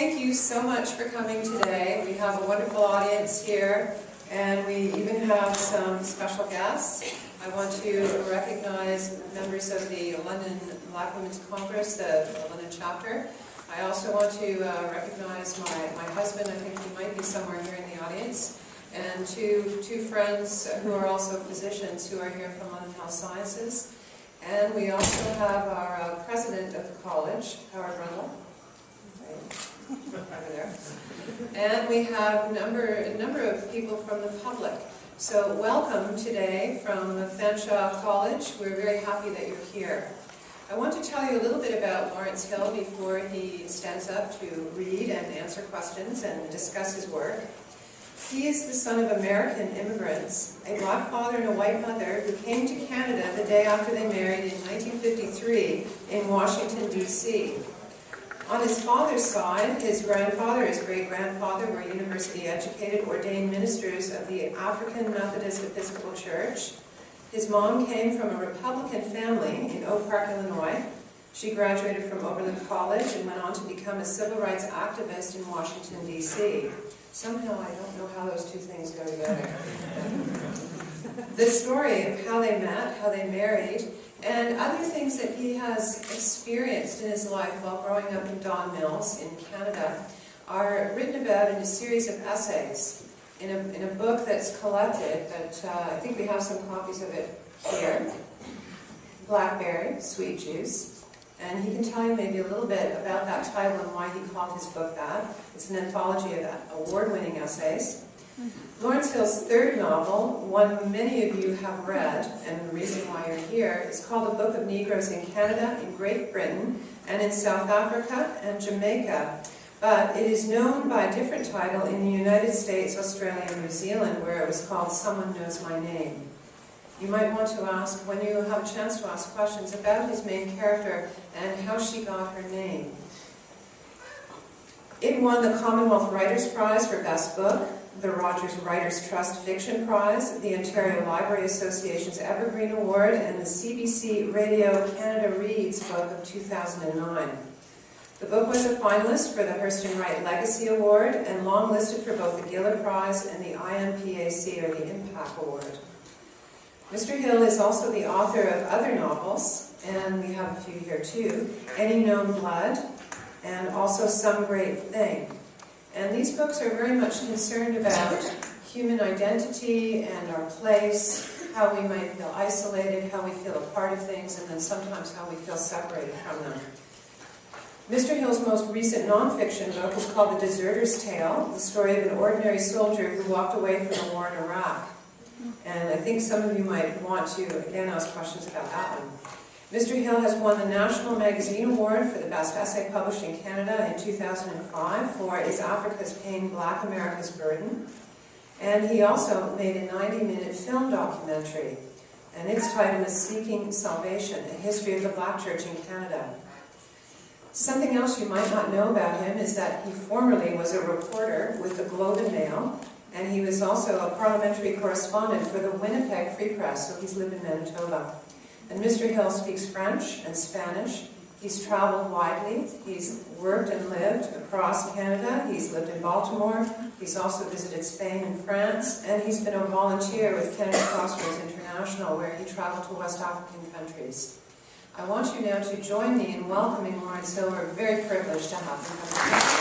thank you so much for coming today. We have a wonderful audience here, and we even have some special guests. I want to recognize members of the London Black Women's Congress, the London chapter. I also want to recognize my husband. I think he might be somewhere here in the audience, and two friends who are also physicians who are here from London Health Sciences. And we also have our president of the college, Howard Rundle, over there. And we have a number of people from the public. So welcome today from Fanshawe College. We're very happy that you're here. I want to tell you a little bit about Lawrence Hill before he stands up to read and answer questions and discuss his work. He is the son of American immigrants, a black father and a white mother who came to Canada the day after they married in 1953 in Washington, D.C. On his father's side, his grandfather, his great-grandfather were university-educated, ordained ministers of the African Methodist Episcopal Church. His mom came from a Republican family in Oak Park, Illinois. She graduated from Oberlin College and went on to become a civil rights activist in Washington, D.C. Somehow I don't know how those two things go together. The story of how they met, how they married, and other things that he has experienced in his life while growing up in Don Mills in Canada are written about in a series of essays in a book that's collected, that I think we have some copies of it here, Blackberry, Sweet Juice. And he can tell you maybe a little bit about that title and why he called his book that. It's an anthology of award-winning essays. Lawrence Hill's third novel, one many of you have read, and the reason why you're here, is called The Book of Negroes in Canada, in Great Britain, and in South Africa and Jamaica. But it is known by a different title in the United States, Australia, and New Zealand, where it was called Someone Knows My Name. You might want to ask, when you have a chance to ask questions, about his main character and how she got her name. It won the Commonwealth Writers Prize for Best Book, the Rogers Writers Trust Fiction Prize, the Ontario Library Association's Evergreen Award, and the CBC Radio Canada Reads Book of 2009. The book was a finalist for the Hurston Wright Legacy Award and longlisted for both the Giller Prize and the IMPAC, or the Impact Award. Mr. Hill is also the author of other novels, and we have a few here too, Any Known Blood, and also Some Great Thing. And these books are very much concerned about human identity and our place, how we might feel isolated, how we feel a part of things, and then sometimes how we feel separated from them. Mr. Hill's most recent nonfiction book is called The Deserter's Tale, the story of an ordinary soldier who walked away from the war in Iraq. And I think some of you might want to, again, ask questions about that one. Mr. Hill has won the National Magazine Award for the Best Essay published in Canada in 2005 for Is Africa's Pain Black America's Burden? And he also made a 90-minute film documentary, and its title is Seeking Salvation, A History of the Black Church in Canada. Something else you might not know about him is that he formerly was a reporter with the Globe and Mail, and he was also a parliamentary correspondent for the Winnipeg Free Press, so he's lived in Manitoba. And Mr. Hill speaks French and Spanish. He's traveled widely. He's worked and lived across Canada. He's lived in Baltimore. He's also visited Spain and France. And he's been a volunteer with Canada Crossroads International, where he traveled to West African countries. I want you now to join me in welcoming Lawrence Hill. We're very privileged to have him.